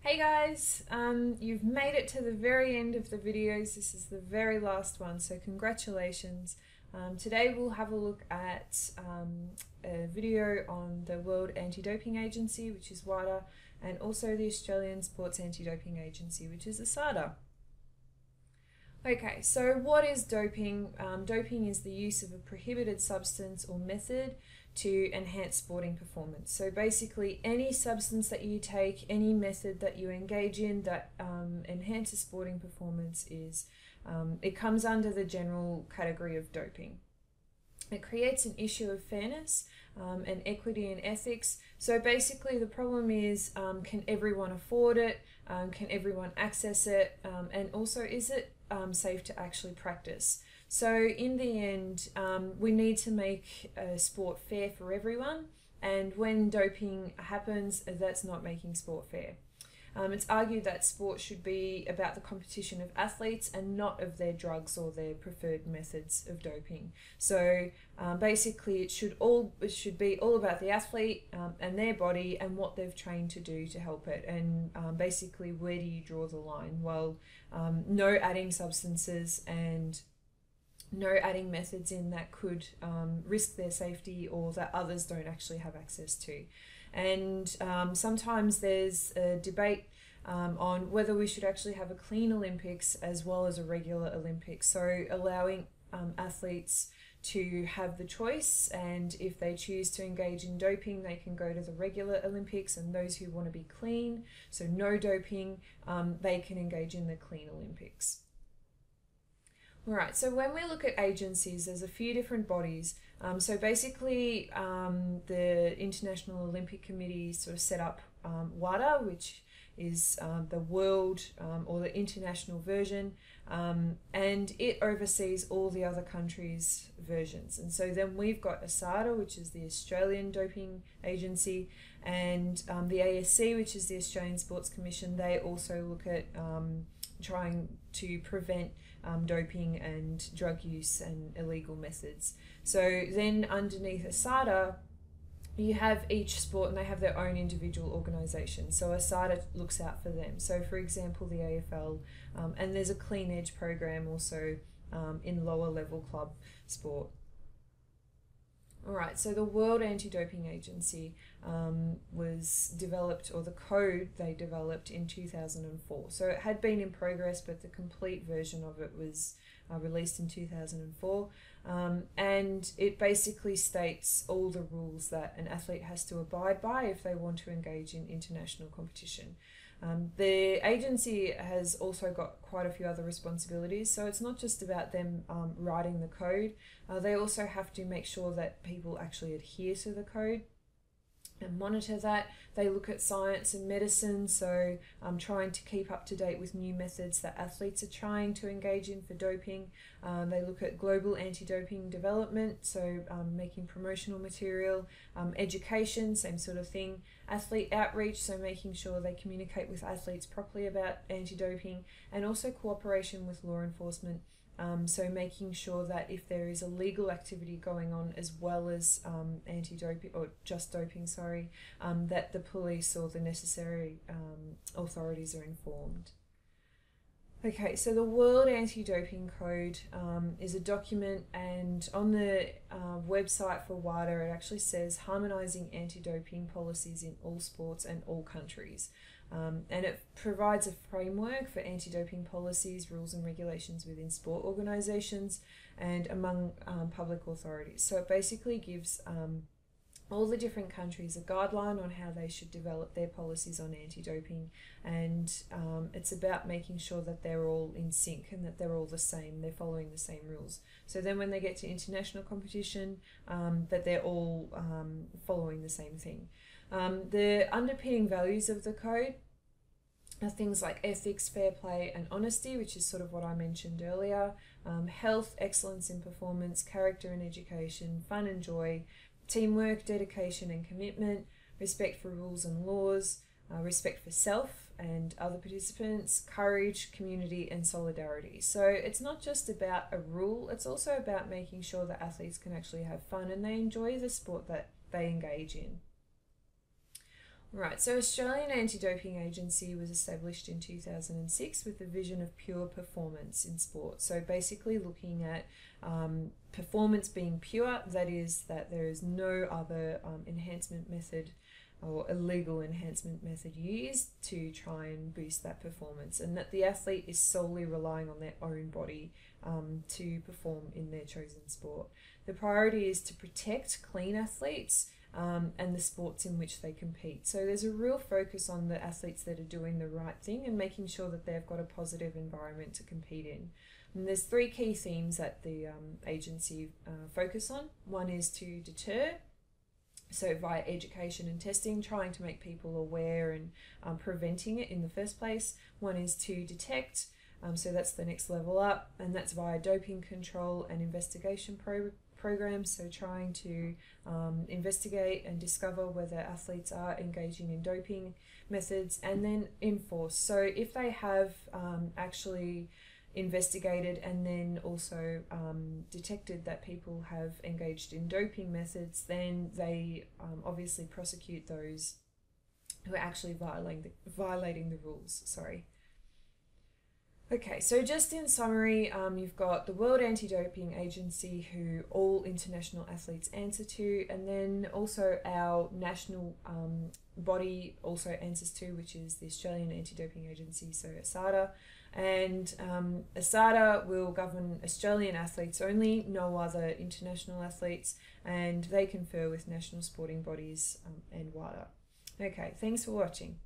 Hey guys, you've made it to the very end of the videos. This is the very last one, so congratulations. Today we'll have a look at a video on the World Anti-Doping Agency, which is WADA, and also the Australian Sports Anti-Doping Agency, which is ASADA. Okay, so what is doping? Doping is the use of a prohibited substance or method to enhance sporting performance. So basically any substance that you take, any method that you engage in that enhances sporting performance it comes under the general category of doping. It creates an issue of fairness and equity and ethics. So basically the problem is, can everyone afford it? Can everyone access it? And also, is it safe to actually practice? So in the end, we need to make sport fair for everyone. And when doping happens, that's not making sport fair. It's argued that sport should be about the competition of athletes and not of their drugs or their preferred methods of doping. So basically it should be all about the athlete and their body and what they've trained to do to help it. And basically, where do you draw the line? Well, no adding substances and no adding methods in that could risk their safety or that others don't actually have access to. And sometimes there's a debate on whether we should actually have a clean Olympics as well as a regular Olympics. So allowing athletes to have the choice, and if they choose to engage in doping, they can go to the regular Olympics, and those who want to be clean, so no doping, they can engage in the clean Olympics. Alright, so when we look at agencies, there's a few different bodies. So basically, the International Olympic Committee sort of set up WADA, which is the world or the international version, and it oversees all the other countries' versions. And so then we've got ASADA, which is the Australian Doping Agency, and the ASC, which is the Australian Sports Commission. They also look at trying to prevent doping and drug use and illegal methods. So then underneath ASADA, you have each sport and they have their own individual organisation. So ASADA looks out for them. So for example, the AFL, and there's a Clean Edge program also in lower level club sport. Alright, so the World Anti-Doping Agency was developed, or the code they developed, in 2004. So it had been in progress, but the complete version of it was released in 2004. And it basically states all the rules that an athlete has to abide by if they want to engage in international competition. The agency has also got quite a few other responsibilities, so it's not just about them writing the code. They also have to make sure that people actually adhere to the code and monitor that. They look at science and medicine, so trying to keep up to date with new methods that athletes are trying to engage in for doping. They look at global anti-doping development, so making promotional material, education, same sort of thing, athlete outreach, so making sure they communicate with athletes properly about anti-doping, and also cooperation with law enforcement. So making sure that if there is illegal activity going on as well as anti-doping, or just doping, sorry, that the police or the necessary authorities are informed. Okay, so the World Anti-Doping Code is a document, and on the website for WADA it actually says harmonising anti-doping policies in all sports and all countries. And it provides a framework for anti-doping policies, rules and regulations within sport organisations and among public authorities. So it basically gives all the different countries a guideline on how they should develop their policies on anti-doping, and it's about making sure that they're all in sync and that they're all the same, they're following the same rules. So then when they get to international competition, that they're all following the same thing. The underpinning values of the code are things like ethics, fair play and honesty, which is sort of what I mentioned earlier, health, excellence in performance, character and education, fun and joy, teamwork, dedication and commitment, respect for rules and laws, respect for self and other participants, courage, community and solidarity. So it's not just about a rule, it's also about making sure that athletes can actually have fun and they enjoy the sport that they engage in. Right, so Australian Anti-Doping Agency was established in 2006 with the vision of pure performance in sport. So basically looking at performance being pure, that is that there is no other enhancement method or illegal enhancement method used to try and boost that performance, and that the athlete is solely relying on their own body to perform in their chosen sport. The priority is to protect clean athletes and the sports in which they compete. So there's a real focus on the athletes that are doing the right thing and making sure that they've got a positive environment to compete in. And there's three key themes that the agency focus on. One is to deter, so via education and testing, trying to make people aware and preventing it in the first place. One is to detect, so that's the next level up, and that's via doping control and investigation programs, so trying to investigate and discover whether athletes are engaging in doping methods, and then enforce. So if they have actually investigated and then also detected that people have engaged in doping methods, then they obviously prosecute those who are actually violating the rules. Sorry. Okay, so just in summary, you've got the World Anti-Doping Agency, who all international athletes answer to, and then also our national body also answers to, which is the Australian Anti-Doping Agency, so ASADA. And ASADA will govern Australian athletes only, no other international athletes, and they confer with national sporting bodies and WADA. Okay, thanks for watching.